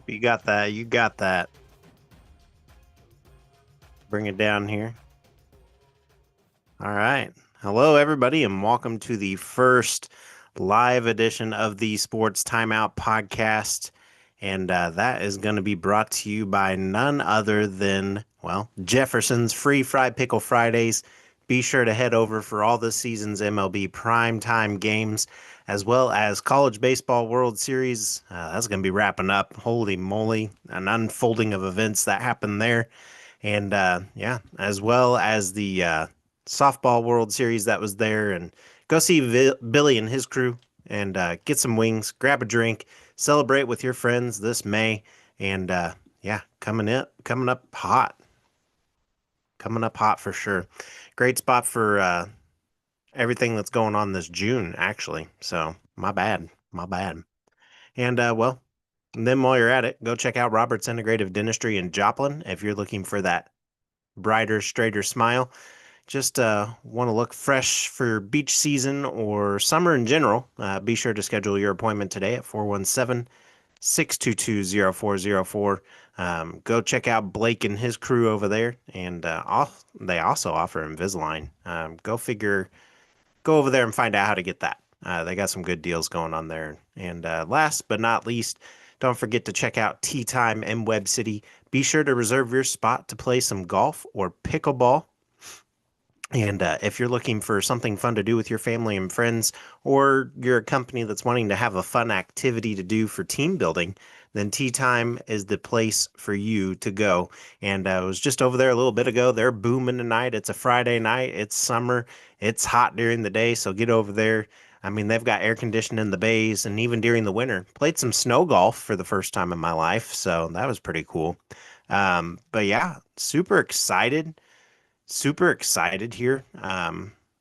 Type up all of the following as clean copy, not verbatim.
Yep, you got that. You got that. Bring it down here. All right. Hello, everybody, and welcome to the first live edition of the Sports Timeout podcast. And that is going to be brought to you by none other than, well, Jeffersons Free Fried Pickle Fridays. Be sure to head over for all this season's MLB primetime games, as well as College Baseball World Series. That's going to be wrapping up. Holy moly, an unfolding of events that happened there. And yeah, as well as the softball World Series that was there. And go see Billy and his crew and get some wings, grab a drink, celebrate with your friends this May. And yeah, coming up hot. Coming up hot for sure. Great spot for everything that's going on this June, actually. So my bad. And well, then while you're at it, go check out Robert's Integrative Dentistry in Joplin if you're looking for that brighter, straighter smile. Just want to look fresh for beach season or summer in general. Be sure to schedule your appointment today at 417-622-0404. Go check out Blake and his crew over there, and they also offer Invisalign. Go over there and find out how to get that. They got some good deals going on there. And last but not least, don't forget to check out TeeTime in Web City. Be sure to reserve your spot to play some golf or pickleball. And if you're looking for something fun to do with your family and friends, or you're a company that's wanting to have a fun activity to do for team building, then TeeTime is the place for you to go. And I was just over there a little bit ago. They're booming tonight. It's a Friday night. It's summer. It's hot during the day, so get over there. I mean, they've got air conditioning in the bays, and even during the winter, played some snow golf for the first time in my life, so that was pretty cool. But yeah, super excited here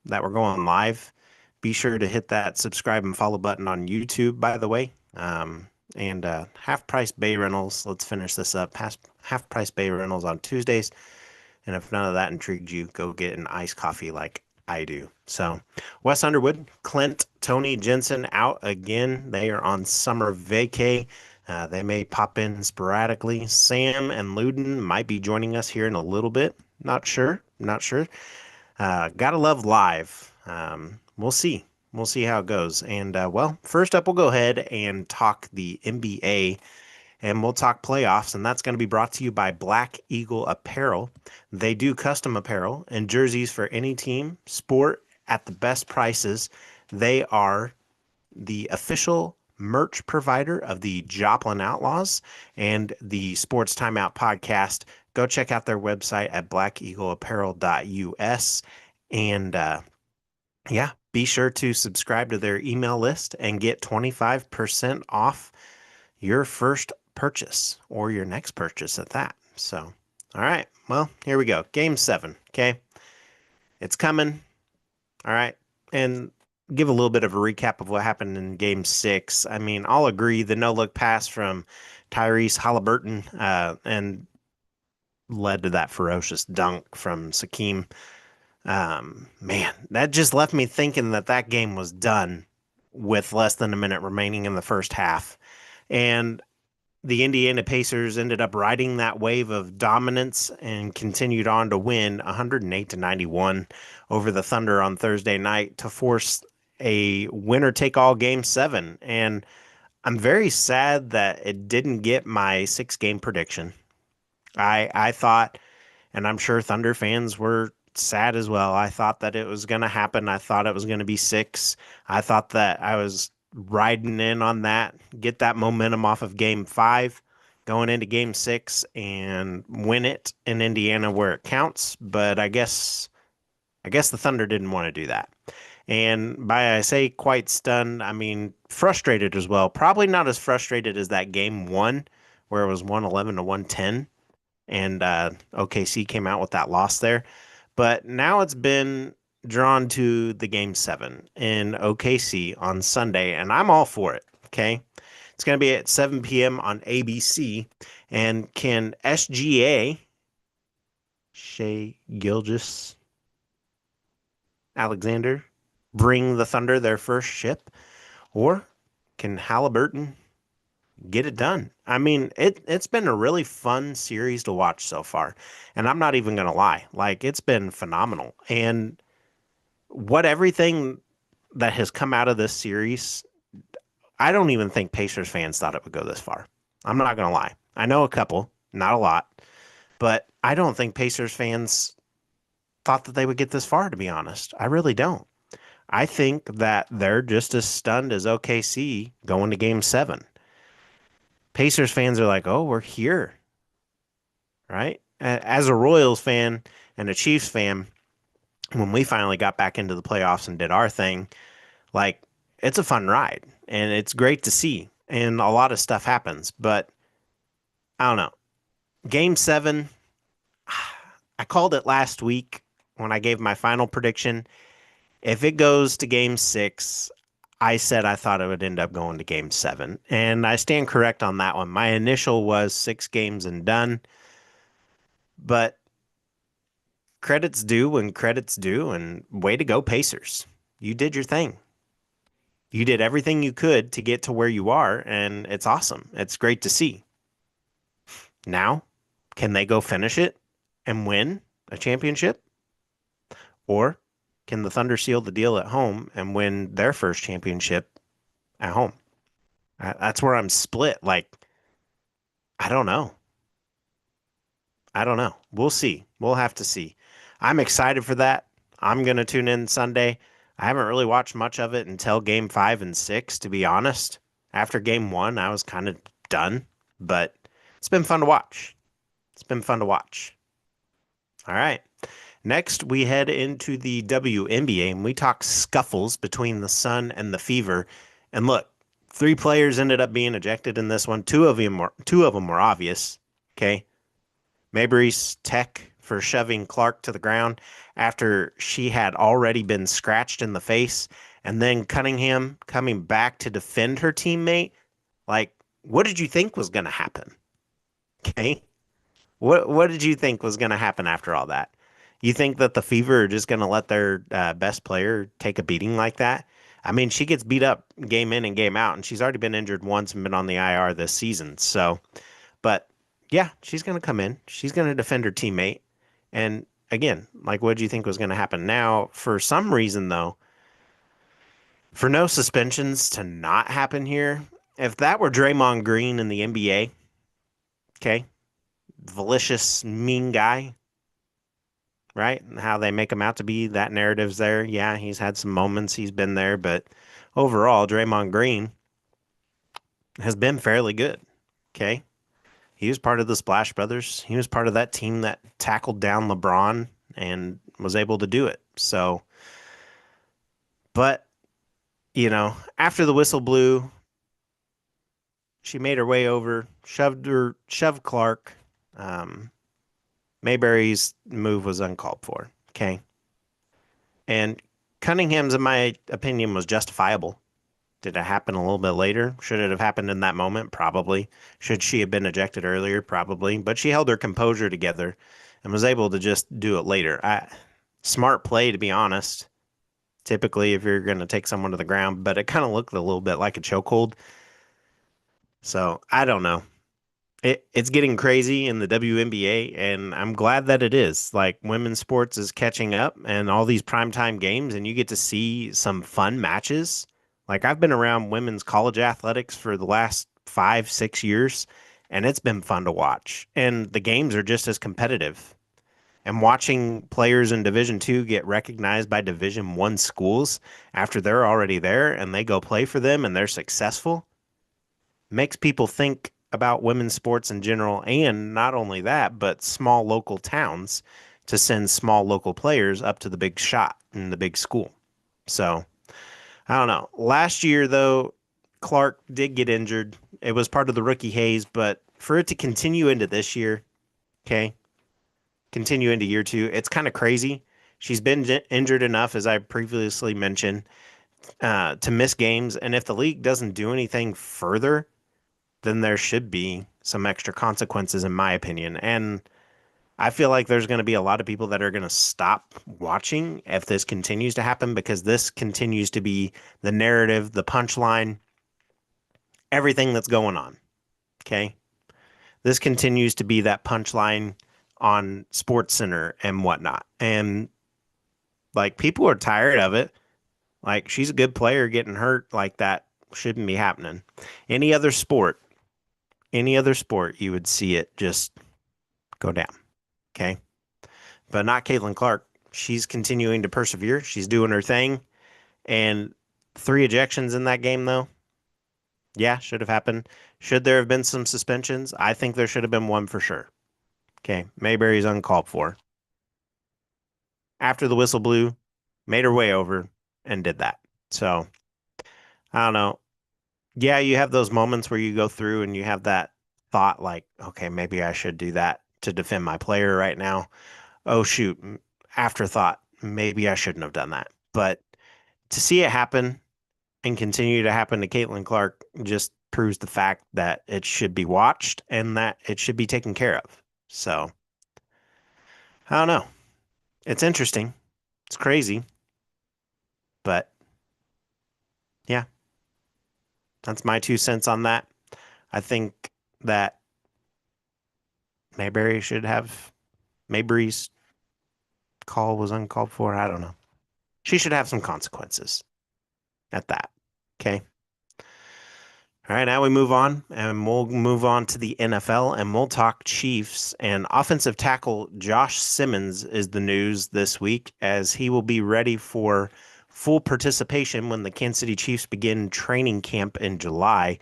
that we're going live. Be sure to hit that subscribe and follow button on YouTube, by the way. And half price bay rentals. Let's finish this up. Half price bay rentals on Tuesdays. And if none of that intrigued you, go get an iced coffee like I do. So, Wes Underwood, Clint, Tony, Jensen out again. They are on summer vacay. They may pop in sporadically. Sam and Luden might be joining us here in a little bit. Not sure. Gotta love live. We'll see. We'll see how it goes. And well, first up, we'll go ahead and talk the NBA, and we'll talk playoffs. And that's going to be brought to you by Black Eagle Apparel. They do custom apparel and jerseys for any team, sport at the best prices. They are the official merch provider of the Joplin Outlaws and the Sports Timeout podcast. Go check out their website at blackeagleapparel.us. And yeah, be sure to subscribe to their email list and get 25% off your first purchase or your next purchase at that. So, all right, well, here we go. Game 7, okay? It's coming. All right. And give a little bit of a recap of what happened in game 6. I mean, I'll agree the no-look pass from Tyrese Halliburton and led to that ferocious dunk from Sakeem. Man, that just left me thinking that game was done with less than a minute remaining in the first half. And the Indiana Pacers ended up riding that wave of dominance and continued on to win 108-91 over the Thunder on Thursday night to force a winner-take-all game 7. And I'm very sad that it didn't get my 6-game prediction. I thought, and I'm sure Thunder fans were sad as well. I thought that it was going to happen. I thought it was going to be 6. I thought that I was riding in on that, get that momentum off of game 5, going into game 6 and win it in Indiana where it counts. But I guess the Thunder didn't want to do that. And by I say quite stunned, I mean frustrated as well. Probably not as frustrated as that game 1 where it was 111 to 110 and OKC came out with that loss there. But now it's been drawn to the game 7 in OKC on Sunday, and I'm all for it. Okay. It's going to be at 7 p.m. on ABC. And can SGA, Shea Gilgis Alexander, bring the Thunder their first ship? Or can Halliburton get it done. I mean, it's been a really fun series to watch so far. And I'm not even gonna lie. Like it's been phenomenal. And what everything that has come out of this series, I don't even think Pacers fans thought it would go this far. I'm not gonna lie. I know a couple, not a lot, but I don't think Pacers fans thought that they would get this far, to be honest. I really don't. I think that they're just as stunned as OKC going to game 7. Pacers fans are like, oh, we're here, right? As a Royals fan and a Chiefs fan, when we finally got back into the playoffs and did our thing, like it's a fun ride and it's great to see. And a lot of stuff happens, but I don't know. Game 7, I called it last week when I gave my final prediction. If it goes to game 6, I said I thought it would end up going to game 7. And I stand correct on that one. My initial was 6 games and done. But credit's due when credit's due. And way to go, Pacers. You did your thing. You did everything you could to get to where you are. And it's awesome. It's great to see. Now, can they go finish it and win a championship? Or can the Thunder seal the deal at home and win their first championship at home? That's where I'm split. Like, I don't know. I don't know. We'll see. We'll have to see. I'm excited for that. I'm going to tune in Sunday. I haven't really watched much of it until game 5 and 6, to be honest. After game 1, I was kind of done, but it's been fun to watch. It's been fun to watch. All right. Next, we head into the WNBA and we talk scuffles between the Sun and the Fever. And look, 3 players ended up being ejected in this one. Two of them were obvious. Okay. Mabry's Tech for shoving Clark to the ground after she had already been scratched in the face. And then Cunningham coming back to defend her teammate. Like, what did you think was going to happen? Okay. What did you think was going to happen after all that? You think that the Fever are just going to let their best player take a beating like that? I mean, she gets beat up game in and game out, and she's already been injured once and been on the IR this season. So, but yeah, she's going to come in. She's going to defend her teammate. And again, like, what do you think was going to happen? Now, for some reason, though, for no suspensions to not happen here, if that were Draymond Green in the NBA, okay, malicious, mean guy, right? And how they make him out to be, that narrative's there. Yeah, he's had some moments, he's been there, but overall, Draymond Green has been fairly good. Okay. He was part of the Splash Brothers. He was part of that team that tackled down LeBron and was able to do it. So, but, after the whistle blew, she made her way over, shoved Clark. Mayberry's move was uncalled for. Okay. And Cunningham's, in my opinion, was justifiable. Did it happen a little bit later? Should it have happened in that moment? Probably. Should she have been ejected earlier? Probably. But she held her composure together and was able to just do it later. Smart play, to be honest. Typically, if you're going to take someone to the ground, but it kind of looked a little bit like a chokehold. So I don't know. It's getting crazy in the WNBA, and I'm glad that it is. Like, women's sports is catching up, and all these primetime games, and you get to see some fun matches. Like, I've been around women's college athletics for the last 5, 6 years, and it's been fun to watch. And the games are just as competitive. And watching players in Division 2 get recognized by Division 1 schools after they're already there and they go play for them and they're successful makes people think about women's sports in general, and not only that, but small local towns to send small local players up to the big shot in the big school. So, I don't know. Last year, though, Clark did get injured. It was part of the rookie haze, but for it to continue into this year, okay, continue into year 2, it's kind of crazy. She's been injured enough, as I previously mentioned, to miss games, and if the league doesn't do anything further, then there should be some extra consequences, in my opinion. And I feel like there's going to be a lot of people that are going to stop watching if this continues to happen, because this continues to be the narrative, the punchline, everything that's going on. Okay. This continues to be that punchline on Sports Center and whatnot. And like people are tired of it. Like she's a good player getting hurt like that shouldn't be happening. Any other sport, any other sport, you would see it just go down. Okay. But not Caitlin Clark. She's continuing to persevere. She's doing her thing. And 3 ejections in that game, though, yeah, should have happened. Should there have been some suspensions? I think there should have been one for sure. Okay. Mayberry's uncalled for. After the whistle blew, made her way over and did that. So I don't know. Yeah, you have those moments where you go through and you have that thought like, okay, maybe I should do that to defend my player right now. Oh, shoot. Afterthought. Maybe I shouldn't have done that. But to see it happen and continue to happen to Caitlin Clark just proves the fact that it should be watched and that it should be taken care of. So I don't know. It's interesting. It's crazy. But yeah, that's my 2 cents on that. I think that Mayberry should have Mayberry's call was uncalled for. I don't know. She should have some consequences at that. Okay. All right, now we move on, and we'll move on to the NFL, and we'll talk Chiefs. And offensive tackle Josh Simmons is the news this week, as he will be ready for full participation when the Kansas City Chiefs begin training camp in July.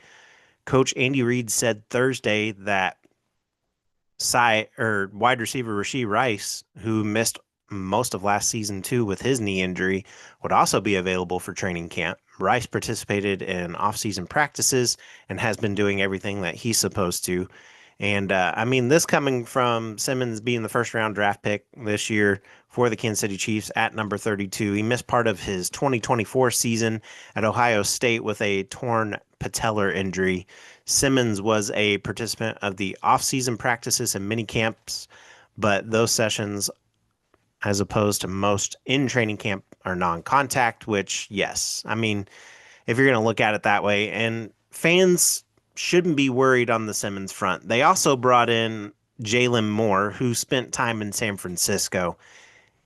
Coach Andy Reid said Thursday that wide receiver Rashee Rice, who missed most of last season too with his knee injury, would also be available for training camp. Rice participated in off-season practices and has been doing everything that he's supposed to. And I mean, this coming from Simmons being the first round draft pick this year for the Kansas City Chiefs at number 32. He missed part of his 2024 season at Ohio State with a torn patellar injury. Simmons was a participant of the off-season practices and mini camps, but those sessions, as opposed to most in training camp, are non-contact, which, yes, I mean, if you're going to look at it that way, and fans shouldn't be worried on the Simmons front. They also brought in Jalen Moore, who spent time in San Francisco.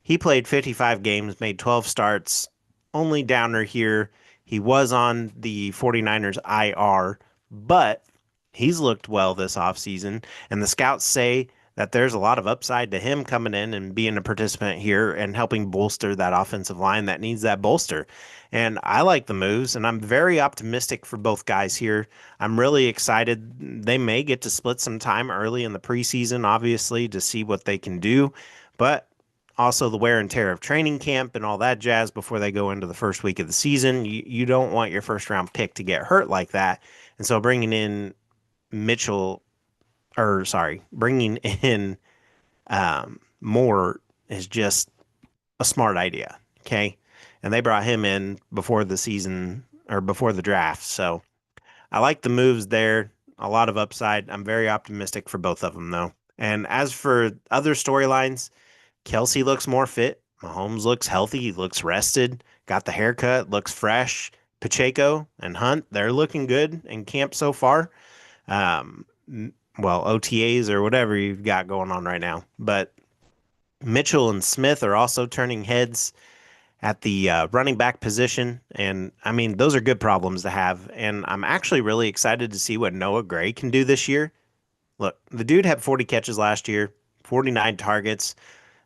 He played 55 games, made 12 starts. Only downer here, he was on the 49ers IR, but he's looked well this offseason. And the scouts say that there's a lot of upside to him coming in and being a participant here and helping bolster that offensive line that needs that bolster. And I like the moves, and I'm very optimistic for both guys here. I'm really excited. They may get to split some time early in the preseason, obviously, to see what they can do. But also the wear and tear of training camp and all that jazz before they go into the first week of the season. You don't want your first round pick to get hurt like that. And so bringing in bringing in Moore is just a smart idea. Okay. And they brought him in before the season or before the draft. So I like the moves there. A lot of upside. I'm very optimistic for both of them, though. And as for other storylines, Kelsey looks more fit. Mahomes looks healthy. He looks rested. Got the haircut. Looks fresh. Pacheco and Hunt, they're looking good in camp so far. Um, OTAs or whatever you've got going on right now. But Mitchell and Smith are also turning heads at the running back position. And I mean, those are good problems to have. And I'm actually really excited to see what Noah Gray can do this year. Look, the dude had 40 catches last year, 49 targets,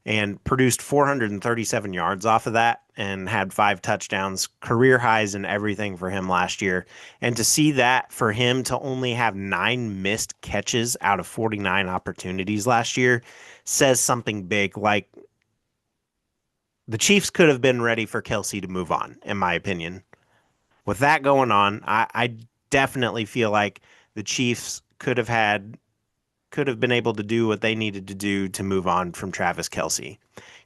and produced 437 yards off of that and had 5 touchdowns, career highs and everything for him last year. And to see that for him to only have 9 missed catches out of 49 opportunities last year says something big. Like the Chiefs could have been ready for Kelsey to move on, in my opinion. With that going on, I definitely feel like the Chiefs could have been able to do what they needed to do to move on from Travis Kelsey.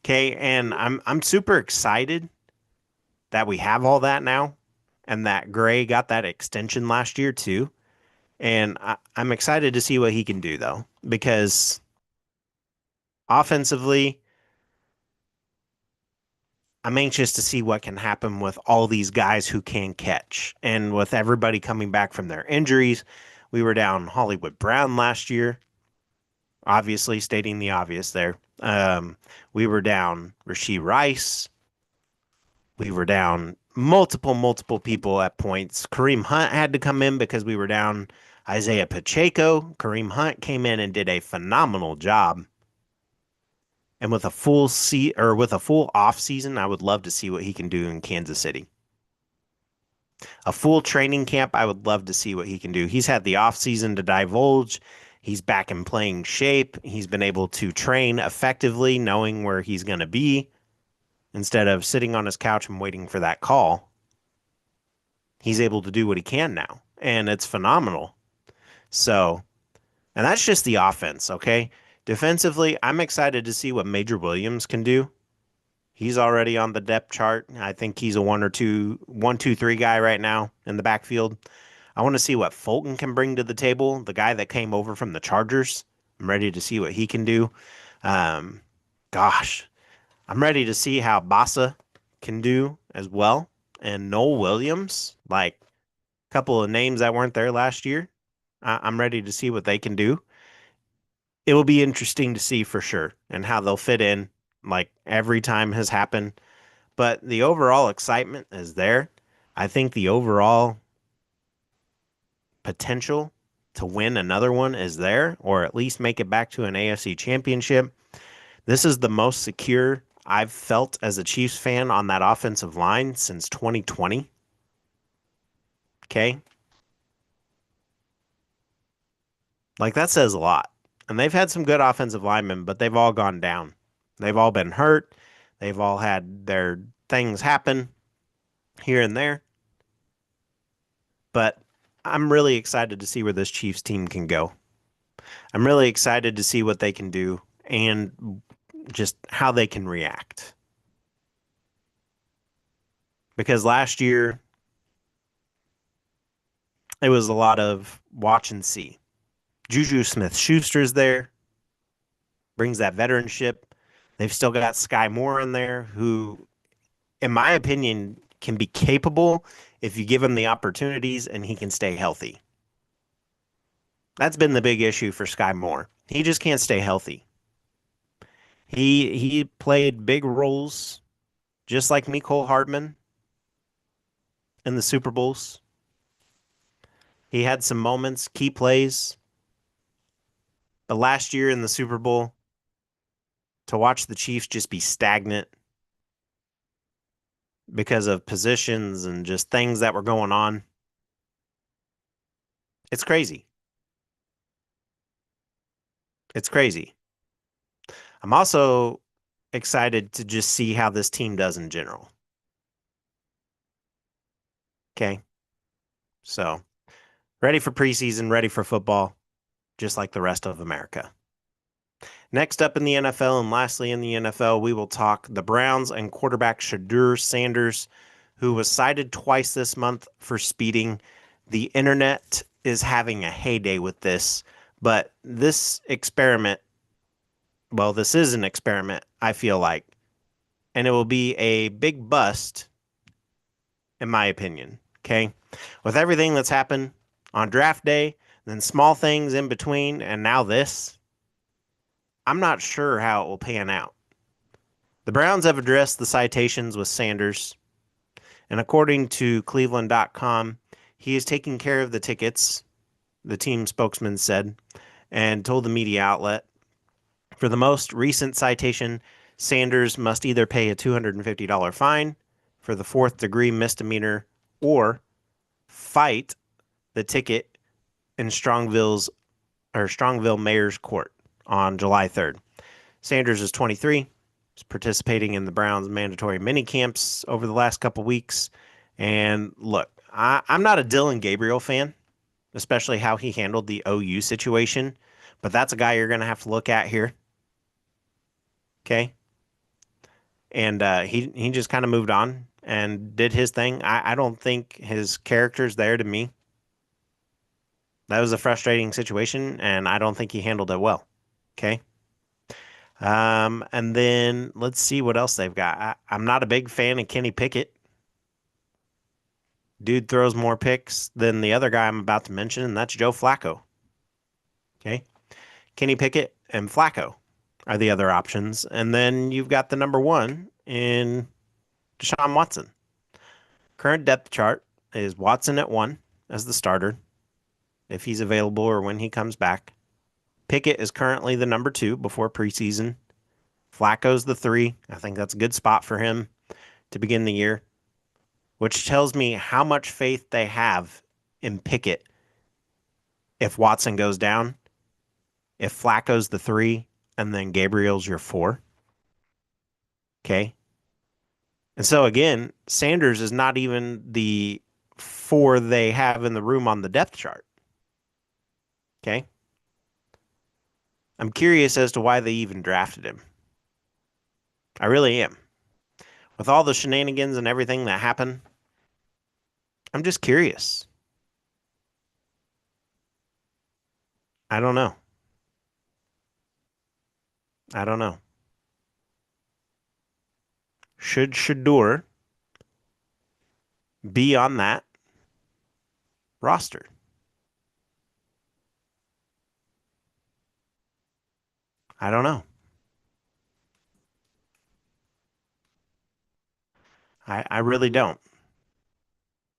Okay, and I'm super excited that we have all that now, and that Gray got that extension last year too. And I'm excited to see what he can do though, because offensively, I'm anxious to see what can happen with all these guys who can catch, and with everybody coming back from their injuries. We were down Hollywood Brown last year, obviously stating the obvious there. We were down Rasheed Rice. We were down multiple people at points. Kareem Hunt had to come in because we were down Isaiah Pacheco. Kareem Hunt came in and did a phenomenal job. And with a full off season, I would love to see what he can do in Kansas City. A full training camp, I would love to see what he can do. He's had the off season to divulge. He's back in playing shape. He's been able to train effectively, knowing where he's going to be instead of sitting on his couch and waiting for that call. He's able to do what he can now, and it's phenomenal. So, and that's just the offense, okay? Defensively, I'm excited to see what Major Williams can do. He's already on the depth chart. I think he's a 1-2-3 guy right now in the backfield. I want to see what Fulton can bring to the table, the guy that came over from the Chargers. I'm ready to see what he can do. Um, gosh, I'm ready to see how Bassa can do as well. And Noel Williams, like a couple of names that weren't there last year. I'm ready to see what they can do. It will be interesting to see for sure and how they'll fit in, like every time has happened. But the overall excitement is there. I think the overall potential to win another one is there, or at least make it back to an AFC championship. This is the most secure I've felt as a Chiefs fan on that offensive line since 2020. Okay. Like that says a lot. And they've had some good offensive linemen, but they've all gone down. They've all been hurt. They've all had their things happen here and there. But I'm really excited to see where this Chiefs team can go. I'm really excited to see what they can do and just how they can react. Because last year, it was a lot of watch and see. Juju Smith-Schuster's there, brings that veteranship. They've still got Sky Moore in there, who, in my opinion, can be capable if you give him the opportunities and he can stay healthy. That's been the big issue for Sky Moore. He just can't stay healthy. He played big roles, just like Mecole Hardman in the Super Bowls. He had some moments, key plays. But last year in the Super Bowl, to watch the Chiefs just be stagnant because of positions and just things that were going on, it's crazy. It's crazy. I'm also excited to just see how this team does in general. Okay. So, ready for preseason, ready for football, just like the rest of America. Next up in the NFL, and lastly in the NFL, we will talk the Browns and quarterback Shedeur Sanders, who was cited twice this month for speeding. The internet is having a heyday with this, but this experiment, well, this is an experiment, I feel like, and it will be a big bust, in my opinion. Okay. With everything that's happened on draft day, then small things in between, and now this, I'm not sure how it will pan out. The Browns have addressed the citations with Sanders, and according to Cleveland.com, he is taking care of the tickets, the team spokesman said, and told the media outlet. For the most recent citation, Sanders must either pay a $250 fine for the fourth degree misdemeanor or fight the ticket in Strongville Mayor's Court on July 3rd. Sanders is 23. He's participating in the Browns mandatory mini camps over the last couple weeks. And look, I'm not a Dylan Gabriel fan, especially how he handled the OU situation, but that's a guy you're going to have to look at here. Okay. And he just kind of moved on and did his thing. I don't think his character's there to me. That was a frustrating situation, and I don't think he handled it well. Okay. And then let's see what else they've got. I'm not a big fan of Kenny Pickett. Dude throws more picks than the other guy I'm about to mention, and that's Joe Flacco. Okay. Kenny Pickett and Flacco are the other options. And then you've got the number one in Deshaun Watson. Current depth chart is Watson at one as the starter, if he's available or when he comes back. Pickett is currently the number two before preseason. Flacco's the three. I think that's a good spot for him to begin the year, which tells me how much faith they have in Pickett if Watson goes down, if Flacco's the three, and then Gabriel's your four. Okay. And so again, Sanders is not even the four they have in the room on the depth chart. Okay. I'm curious as to why they even drafted him. I really am. With all the shenanigans and everything that happened, I'm just curious. I don't know. I don't know. Should Shador be on that roster? I don't know. I really don't.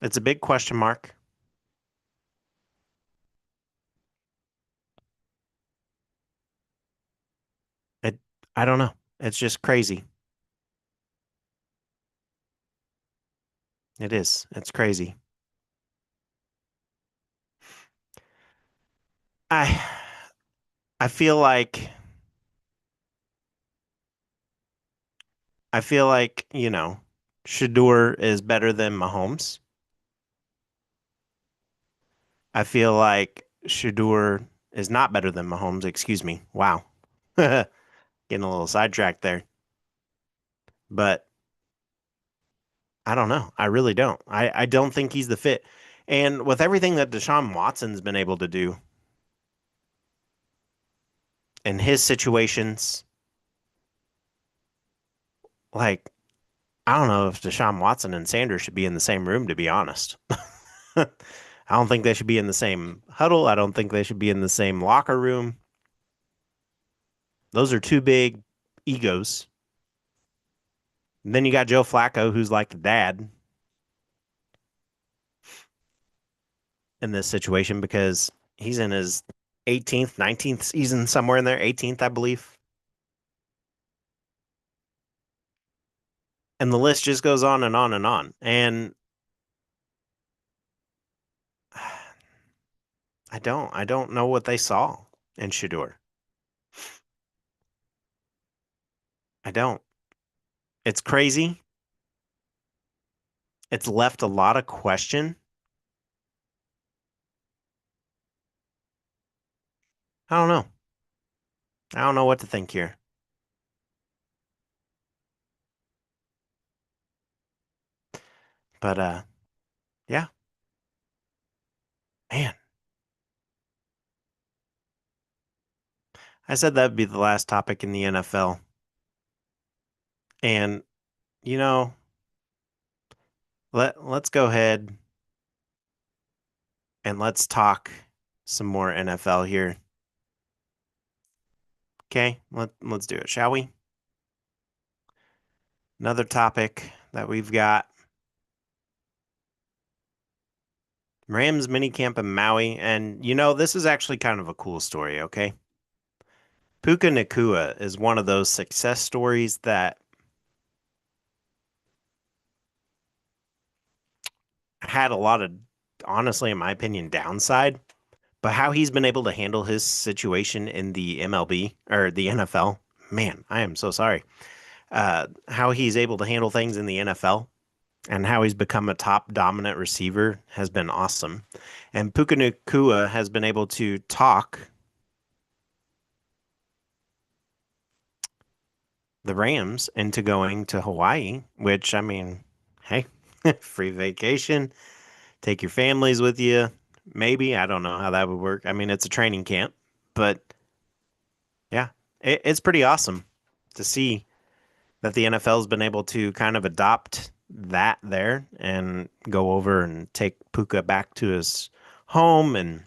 It's a big question mark. It I don't know. It's just crazy. It is. It's crazy. I I feel like Shador is better than Mahomes. I feel like Shador is not better than Mahomes, excuse me. Wow. Getting a little sidetracked there. But I don't know. I really don't. I don't think he's the fit. And with everything that Deshaun Watson's been able to do in his situations, like, I don't know if Deshaun Watson and Sanders should be in the same room, to be honest. I don't think they should be in the same huddle. I don't think they should be in the same locker room. Those are two big egos. And then you got Joe Flacco, who's like the dad in this situation because he's in his 18th, 19th season, somewhere in there, 18th, I believe. And the list just goes on and on and on. And I don't know what they saw in Shador. I don't. It's crazy. It's left a lot of question. I don't know. I don't know what to think here. But yeah, man. I said that'd be the last topic in the NFL. And you know, let's go ahead and let's talk some more NFL here. Okay, let's do it, shall we? Another topic that we've got. Rams minicamp in Maui. And this is actually kind of a cool story, okay? Puka Nakua is one of those success stories that had a lot of, honestly, in my opinion, downside. But how he's been able to handle his situation in the MLB or the NFL, man, I am so sorry. How he's able to handle things in the NFL and how he's become a top dominant receiver has been awesome. And Puka Nakua has been able to talk the Rams into going to Hawaii, which, I mean, hey, free vacation, take your families with you. Maybe. I don't know how that would work. I mean, it's a training camp, but yeah, it's pretty awesome to see that the NFL has been able to kind of adopt that there and go over and take Puka back to his home and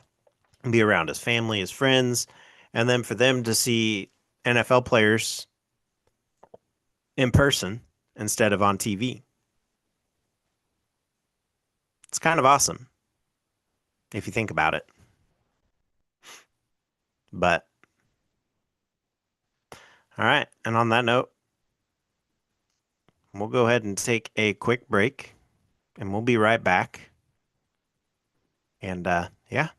be around his family, his friends, and then for them to see NFL players in person instead of on TV. It's kind of awesome if you think about it. But all right, and on that note, we'll go ahead and take a quick break and we'll be right back. And yeah,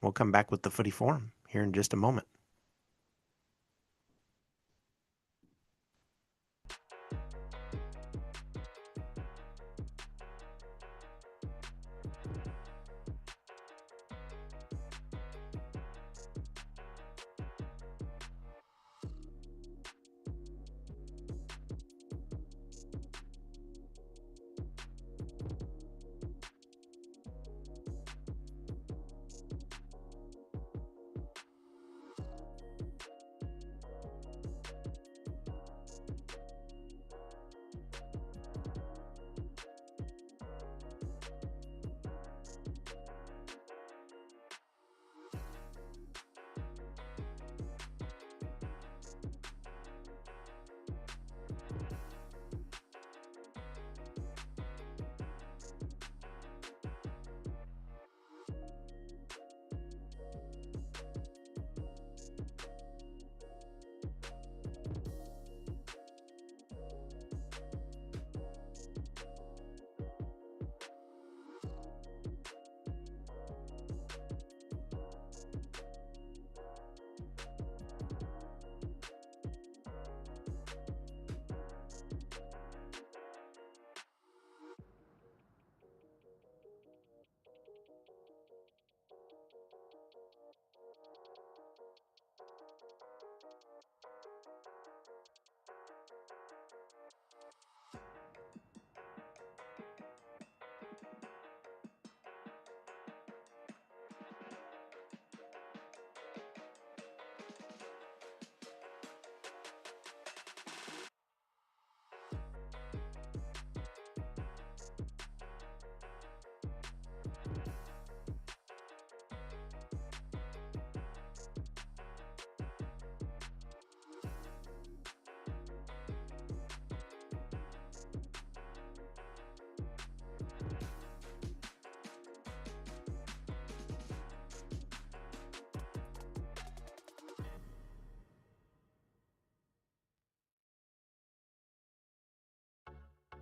we'll come back with the Footy Forum here in just a moment.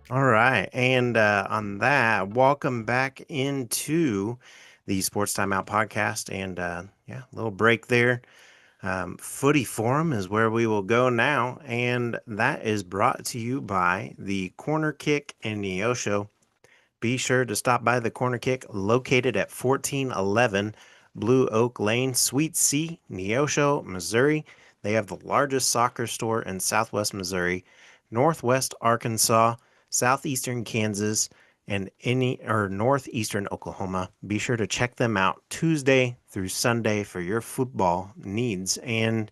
All right. And on that, welcome back into the Sports Timeout podcast. And yeah, a little break there. Footy Forum is where we will go now. And that is brought to you by the Corner Kick in Neosho. Be sure to stop by the Corner Kick located at 1411 Blue Oak Lane, Suite C, Neosho, Missouri. They have the largest soccer store in Southwest Missouri, Northwest Arkansas, Southeastern Kansas, and Northeastern Oklahoma. Be sure to check them out Tuesday through Sunday for your football needs. And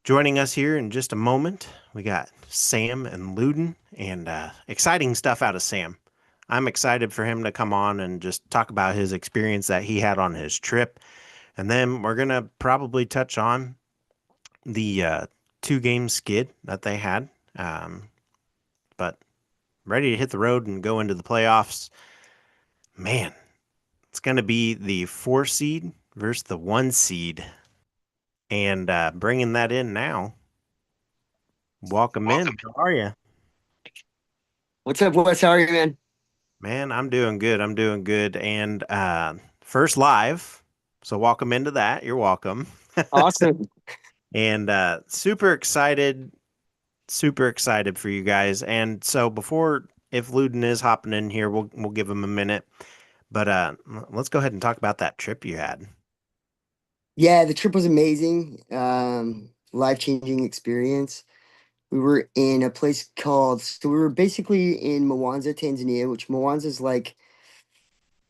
joining us here in just a moment, we got Sam and Luden, and exciting stuff out of Sam. I'm excited for him to come on and just talk about his experience that he had on his trip. And then we're going to probably touch on the 2-game skid that they had. But ready to hit the road and go into the playoffs. Man, it's going to be the 4 seed versus the 1 seed. And bringing that in now, welcome in. How are you? What's up, Wes? How are you, man? Man, I'm doing good. I'm doing good. And first live. So welcome into that. You're welcome. Awesome. And super excited for you guys. And so before if Luden is hopping in here, we'll give him a minute. But let's go ahead and talk about that trip you had. Yeah, the trip was amazing. Life-changing experience. We were in a place so we were basically in Mwanza, Tanzania, which Mwanza is like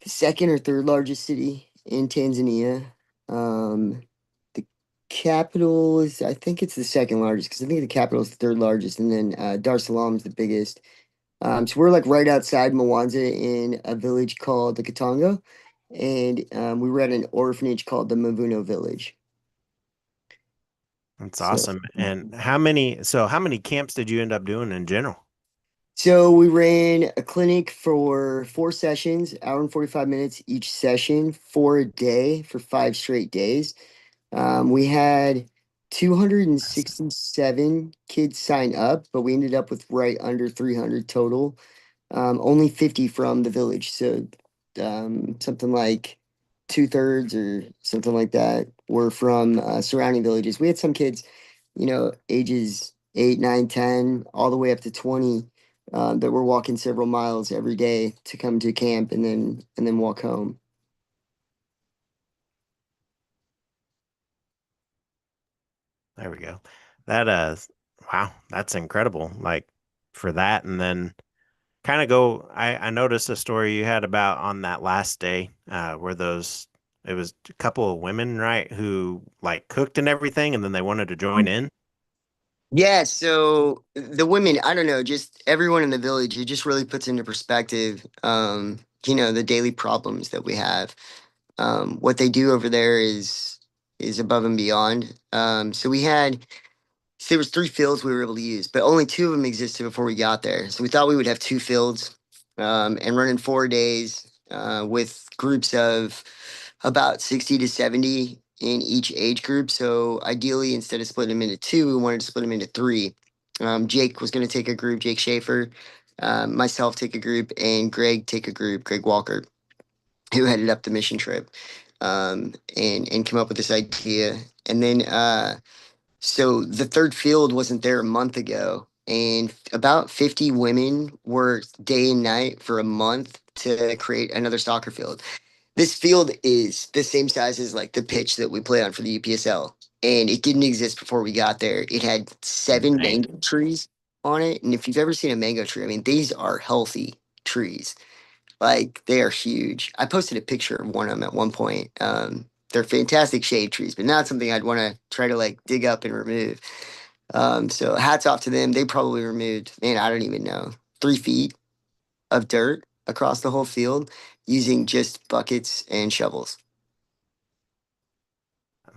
the second or third largest city in Tanzania. The capital I think it's the second largest because I think the capital is the third largest, and then Dar es Salaam is the biggest. So we're like right outside Mwanza in a village called the Katongo, and we were at an orphanage called the Mavuno Village. That's So, awesome. And how many camps did you end up doing in general? so we ran a clinic for 4 sessions, hour and 45 minutes each session for a day for 5 straight days. We had Impressive. 267 kids sign up, but we ended up with right under 300 total. Only 50 from the village. So something like 2/3 or something like that were from surrounding villages. We had some kids, ages 8, 9, 10, all the way up to 20 that were walking several miles every day to come to camp and then walk home. There we go. That wow, that's incredible. Like for that, and then kind of go. I noticed a story you had about on that last day, where those it was a couple of women, right, who like cooked and everything, and then they wanted to join in. Yeah, so the women, I don't know, just everyone in the village, it just really puts into perspective, the daily problems that we have. What they do over there is above and beyond. So there was 3 fields we were able to use, but only 2 of them existed before we got there. So we thought we would have 2 fields, and running 4 days with groups of about 60 to 70 in each age group. So ideally, instead of splitting them into 2, we wanted to split them into 3. Jake was going to take a group, Jake Schaefer, myself take a group, and Greg take a group, Greg Walker, who headed up the mission trip, and came up with this idea. And then so the third field wasn't there a month ago, and about 50 women worked day and night for a month to create another soccer field. This field is the same size as like the pitch that we play on for the UPSL, and it didn't exist before we got there. It had 7 Insane. mango trees on it, and if you've ever seen a mango tree, I mean, these are healthy trees. Like they are huge. I posted a picture of one of them at one point. They're fantastic shade trees, but not something I'd want to try to like dig up and remove. So hats off to them. They probably removed, man, I don't even know, 3 feet of dirt across the whole field using just buckets and shovels.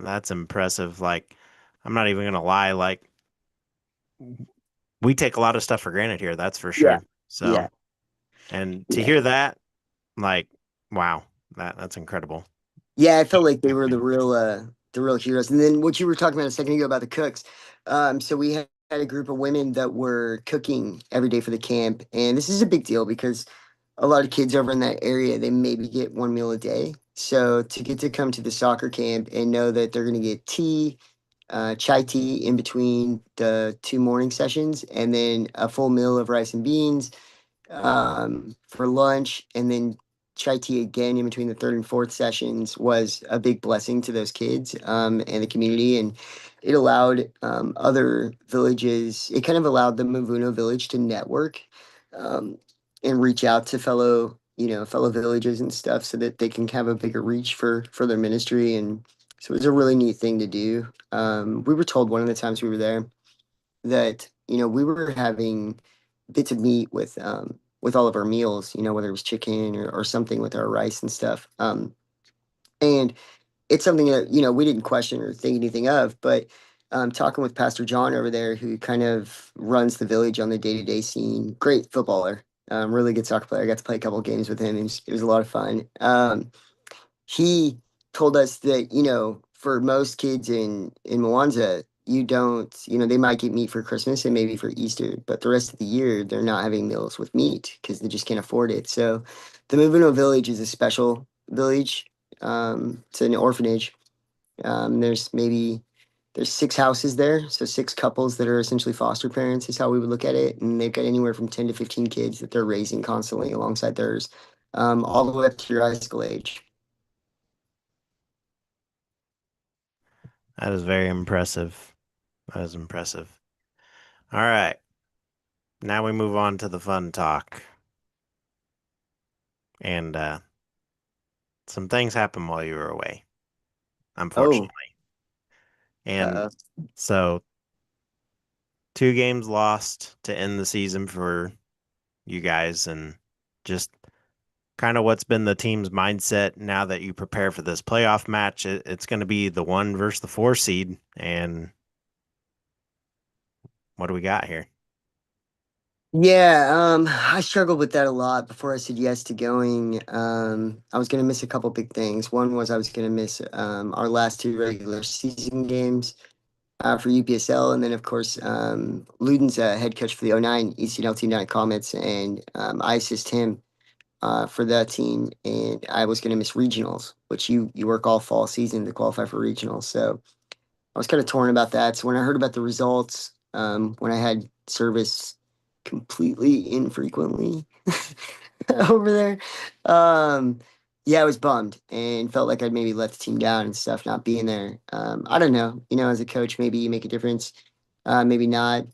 That's impressive. Like, I'm not even gonna lie. Like, we take a lot of stuff for granted here. That's for Yeah. sure. So, Yeah. and to Yeah. hear that, like, wow, that's incredible. Yeah, I felt like they were the real heroes. And then what you were talking about a second ago about the cooks. So we had a group of women that were cooking every day for the camp, and this is a big deal because a lot of kids over in that area they maybe get one meal a day. So to get to come to the soccer camp and know that they're going to get tea, chai tea in between the 2 morning sessions, and then a full meal of rice and beans for lunch, and then chai tea again in between the third and fourth sessions was a big blessing to those kids and the community. And it allowed other villages, it kind of allowed the Mavuno village to network um, and reach out to fellow villages and stuff so that they can have a bigger reach for their ministry. And so it was a really neat thing to do. We were told one of the times we were there that we were having bits of meat with all of our meals, whether it was chicken or something with our rice and stuff. And it's something that we didn't question or think anything of, but talking with Pastor John over there, who kind of runs the village on the day-to-day scene, great footballer, really good soccer player. I got to play a couple of games with him. It was a lot of fun. He told us that for most kids in Mwanza, you don't they might get meat for Christmas and maybe for Easter, but the rest of the year they're not having meals with meat because they just can't afford it. So the Muvino village is a special village. It's an orphanage. There's 6 houses there, so 6 couples that are essentially foster parents is how we would look at it, and they've got anywhere from 10 to 15 kids that they're raising constantly alongside theirs, all the way up to your high school age. That is very impressive. That is impressive. All right. Now we move on to the fun talk. And some things happened while you were away, Oh, unfortunately. And uh, so 2 games lost to end the season for you guys and just kind of what's been the team's mindset now that you prepare for this playoff match. It's going to be the 1 versus the 4 seed. And what do we got here? Yeah, I struggled with that a lot before I said yes to going. I was gonna miss a couple big things. One was I was gonna miss our last two regular season games for UPSL, and then of course Luden's head coach for the '09 ECNL team down at Comets, and I assist him for that team, and I was gonna miss regionals, which you work all fall season to qualify for regionals. So I was kind of torn about that. So when I heard about the results, when I had service completely infrequently over there, um, yeah, I was bummed and felt like I'd maybe let the team down and stuff not being there. I don't know, as a coach, maybe you make a difference, maybe not.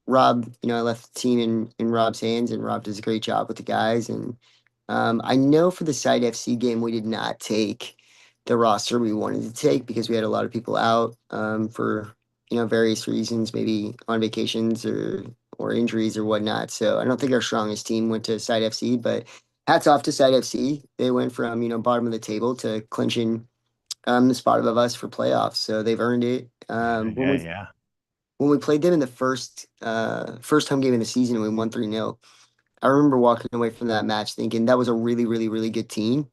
Rob, I left the team in Rob's hands, and Rob does a great job with the guys. And I know for the side FC game, we did not take the roster we wanted to take because we had a lot of people out for various reasons, maybe on vacations or injuries or whatnot. So I don't think our strongest team went to side FC, but hats off to side FC. They went from bottom of the table to clinching the spot above us for playoffs. So they've earned it. Yeah, yeah, yeah. When we played them in the first home game of the season and we won 3-0, I remember walking away from that match thinking that was a really, really, really good team.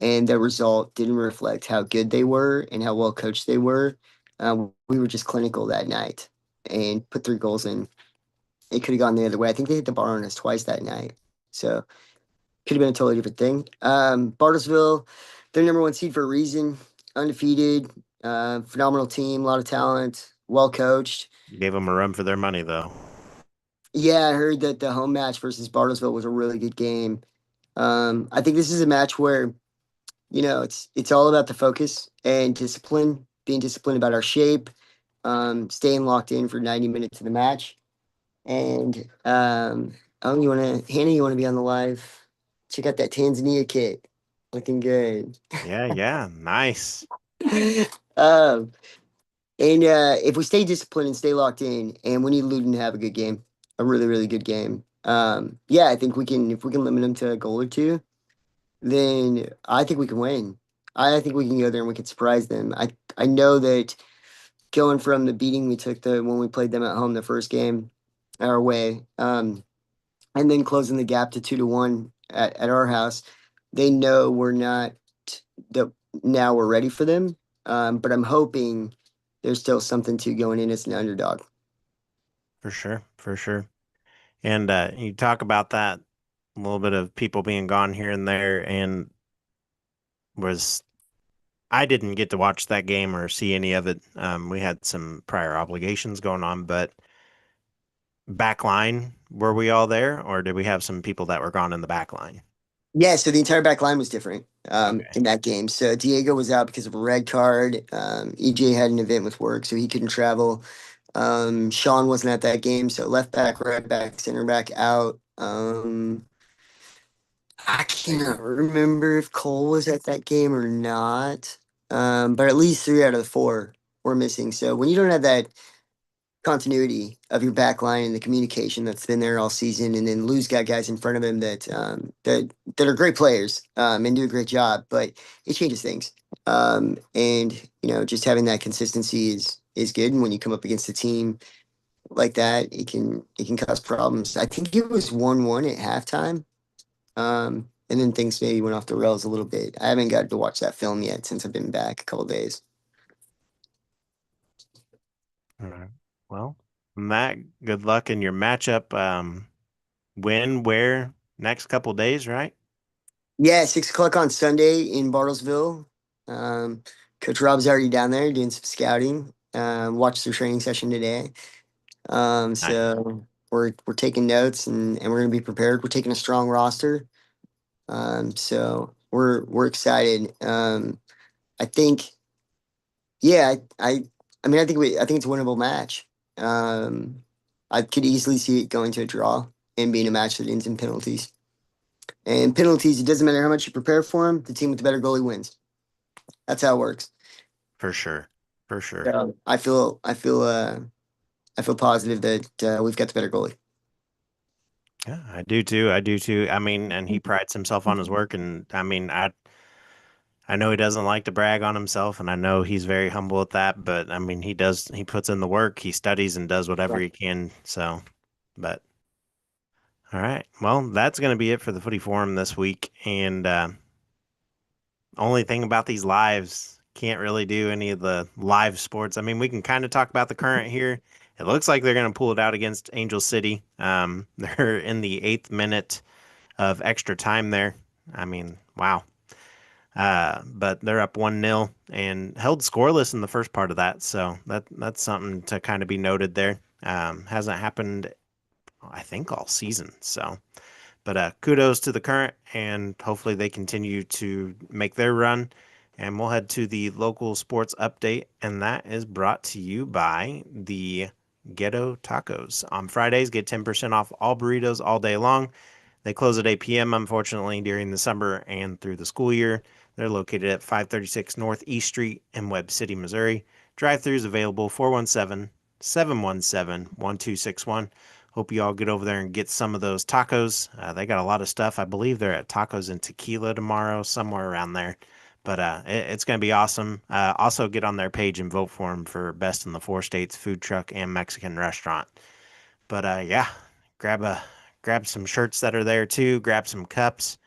And the result didn't reflect how good they were and how well coached they were. We were just clinical that night and put 3 goals in. It could have gone the other way. I think they hit the bar on us twice that night. So could have been a totally different thing. Bartlesville, they're number 1 seed for a reason. Undefeated, phenomenal team, a lot of talent, well coached. Gave them a run for their money, though. Yeah, I heard that the home match versus Bartlesville was a really good game. I think this is a match where, it's all about the focus and discipline, being disciplined about our shape, staying locked in for 90 minutes of the match. And oh, Hannah, you wanna be on the live? Check out that Tanzania kit. Looking good. Yeah, yeah. Nice. Um, and if we stay disciplined and stay locked in, and we need Luton to have a good game, a really, really good game. Yeah, I think we can, if we can limit them to a goal or two, then I think we can win. I think we can go there and we can surprise them. I know that going from the beating we took when we played them at home the first game our way, and then closing the gap to 2-1 at our house, they know we're not that now we're ready for them. But I'm hoping there's still something to going in as an underdog. For sure. For sure. And you talk about that a little bit of people being gone here and there, and was I didn't get to watch that game or see any of it. We had some prior obligations going on, but back line, were we all there, or did we have some people that were gone in the back line? Yeah, so the entire back line was different Okay. in that game. So Diego was out because of a red card. EJ had an event with work, so he couldn't travel. Sean wasn't at that game, so left back, right back, center back out. I cannot remember if Cole was at that game or not. But at least 3 out of the 4 were missing. So when you don't have that continuity of your back line and the communication that's been there all season, and then Lou's got guys in front of him that are great players and do a great job, but it changes things. And just having that consistency is good. And when you come up against a team like that, it can cause problems. I think it was 1-1 at halftime. And then things maybe went off the rails a little bit. I haven't got to watch that film yet since I've been back a couple days. All right. Well, Matt, good luck in your matchup. When, where, next couple days, right? Yeah, 6 o'clock on Sunday in Bartlesville. Um, Coach Rob's already down there doing some scouting. Watched their training session today. Nice. So we're taking notes and we're gonna be prepared. We're taking a strong roster. So we're excited. I think, yeah, I mean, I think it's a winnable match. Um, I could easily see it going to a draw and being a match that ends in penalties. And penalties, it doesn't matter how much you prepare for them. The team with the better goalie wins. That's how it works. For sure. For sure. So I feel positive that we've got the better goalie. Yeah, I do too. I do too. I mean, and he prides himself on his work, and I mean, I know he doesn't like to brag on himself, and I know he's very humble at that, but I mean, he puts in the work, he studies and does whatever Right. he can. So, but all right. Well, that's going to be it for the Footy Forum this week. And only thing about these lives, can't really do any of the live sports. I mean, we can kind of talk about the current here. It looks like they're going to pull it out against Angel City. They're in the 8th minute of extra time there. I mean, wow. But they're up 1-0 and held scoreless in the first part of that. So that's something to kind of be noted there. Hasn't happened, I think, all season. So, but kudos to the current, and hopefully they continue to make their run. And we'll head to the local sports update, and that is brought to you by the Ghetto Tacos. On Fridays, get 10% off all burritos all day long. They close at 8 p.m., unfortunately, during the summer and through the school year. They're located at 536 North East Street in Webb City, Missouri. Drive-throughs available 417-717-1261. Hope you all get over there and get some of those tacos. They got a lot of stuff. I believe they're at Tacos and Tequila tomorrow, somewhere around there. But it's going to be awesome. Also, get on their page and vote for them for Best in the Four States Food Truck and Mexican Restaurant. But yeah, grab a grab some shirts that are there too. Grab some cups,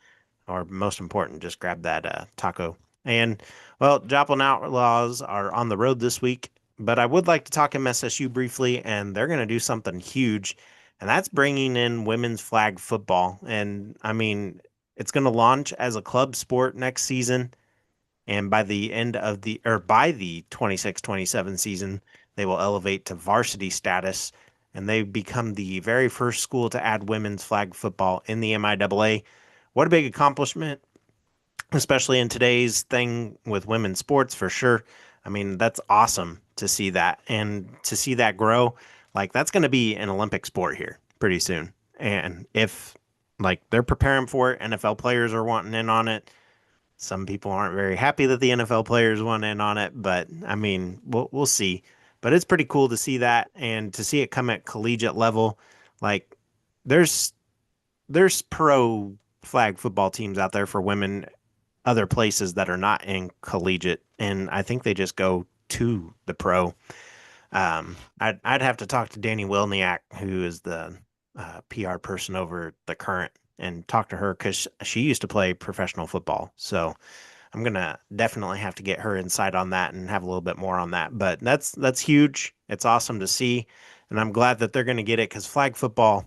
or most important, just grab that taco. And well, Joplin Outlaws are on the road this week, but I would like to talk MSSU briefly, and they're going to do something huge, and that's bringing in women's flag football. And I mean, it's going to launch as a club sport next season, and by the 26-27 season, they will elevate to varsity status, and they become the very first school to add women's flag football in the MIAA. What a big accomplishment, especially in today's thing with women's sports, for sure. I mean, that's awesome to see that, and to see that grow. Like, that's going to be an Olympic sport here pretty soon. And if like they're preparing for it, NFL players are wanting in on it. Some people aren't very happy that the NFL players want in on it, but I mean, we'll see. But it's pretty cool to see that, and to see it come at collegiate level. Like, there's pro flag football teams out there for women other places that are not in collegiate, and I think they just go to the pro. I'd have to talk to Danny Wilniak, who is the PR person over the Current, and talk to her because she used to play professional football. So I'm gonna definitely have to get her insight on that and have a little bit more on that. But that's huge. It's awesome to see, and I'm glad that they're gonna get it because flag football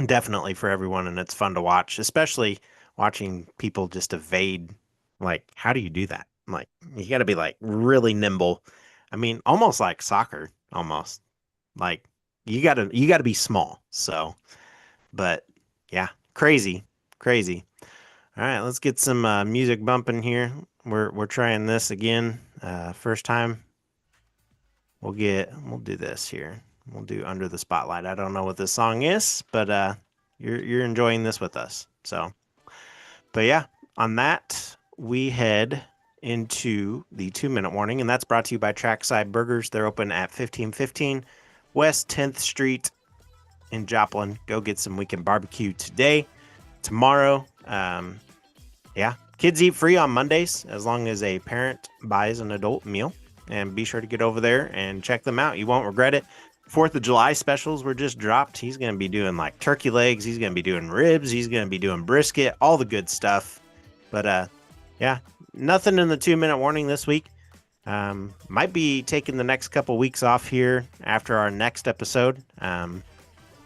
definitely for everyone, and it's fun to watch, especially watching people just evade. Like, how do you do that? Like, you got to be like really nimble. I mean, almost like soccer, almost. Like, you got to be small. So, but yeah, crazy, crazy. All right, let's get some music bumping here. We're trying this again. First time we'll do this here. We'll do Under the Spotlight. I don't know what this song is, but you're enjoying this with us. So, but yeah, on that we head into the 2-minute warning, and that's brought to you by Trackside Burgers. They're open at 1515 West 10th Street in Joplin. Go get some weekend barbecue today, tomorrow. Yeah, kids eat free on Mondays as long as a parent buys an adult meal. And be sure to get over there and check them out. You won't regret it. 4th of July specials were just dropped. He's going to be doing like turkey legs. He's going to be doing ribs. He's going to be doing brisket, all the good stuff. But yeah, nothing in the 2-minute warning this week. Might be taking the next couple weeks off here after our next episode.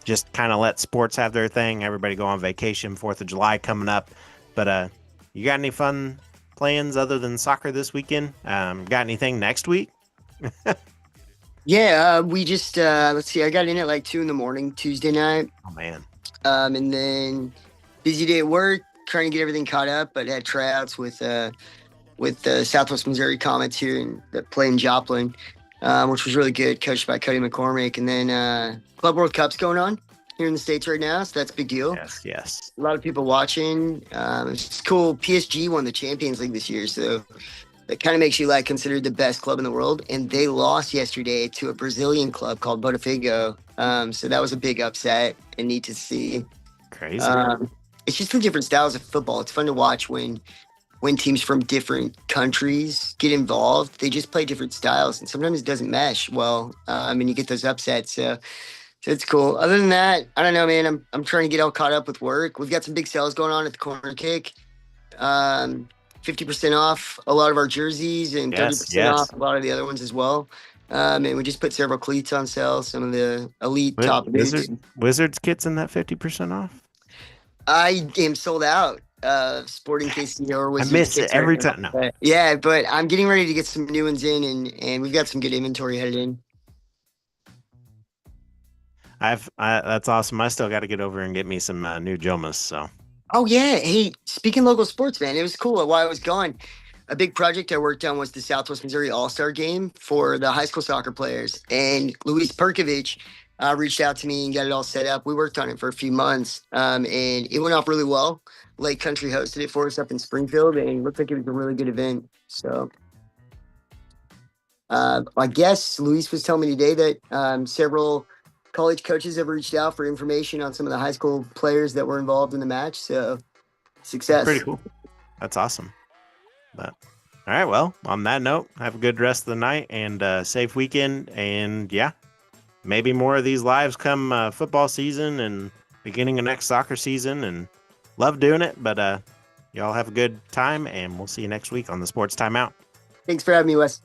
Just kind of let sports have their thing. Everybody go on vacation. 4th of July coming up. But you got any fun plans other than soccer this weekend? Got anything next week? Yeah, we just let's see. I got in at like 2 a.m. Tuesday night. Oh man. And then busy day at work, trying to get everything caught up. But had tryouts with the Southwest Missouri Comets here that play in Joplin, which was really good, coached by Cody McCormick. And then Club World Cup's going on here in the States right now, so that's a big deal. Yes. A lot of people watching. It's cool. PSG won the Champions League this year, so that kind of makes you like considered the best club in the world. And they lost yesterday to a Brazilian club called Botafogo. So that was a big upset and neat to see. Crazy. It's just the different styles of football. It's fun to watch when teams from different countries get involved. They just play different styles, and sometimes it doesn't mesh well. And you get those upsets. So it's cool. Other than that, I don't know, man. I'm trying to get all caught up with work. We've got some big sales going on at the corner kick. 50% off a lot of our jerseys and 30% off a lot of the other ones as well. And we just put several cleats on sale. Some of the elite top boots. Wizards kits in that 50% off. I am sold out. Sporting KC or Wizards. I miss it every time. No. But I'm getting ready to get some new ones in, and we've got some good inventory headed in. That's awesome. I still got to get over and get me some new Jomas. So. Oh yeah. Hey, speaking local sports, man, it was cool. While I was gone, a big project I worked on was the Southwest Missouri All-Star Game for the high school soccer players, and Luis Perkovich reached out to me and got it all set up. We worked on it for a few months, and it went off really well. Lake Country hosted it for us up in Springfield, and it looked like it was a really good event. So I guess Luis was telling me today that several college coaches have reached out for information on some of the high school players that were involved in the match. So success. Pretty cool. That's awesome. But all right, well, on that note, have a good rest of the night and safe weekend. And yeah, maybe more of these lives come football season and beginning of next soccer season. And love doing it. But y'all have a good time, and we'll see you next week on the Sports Timeout. Thanks for having me, Wes.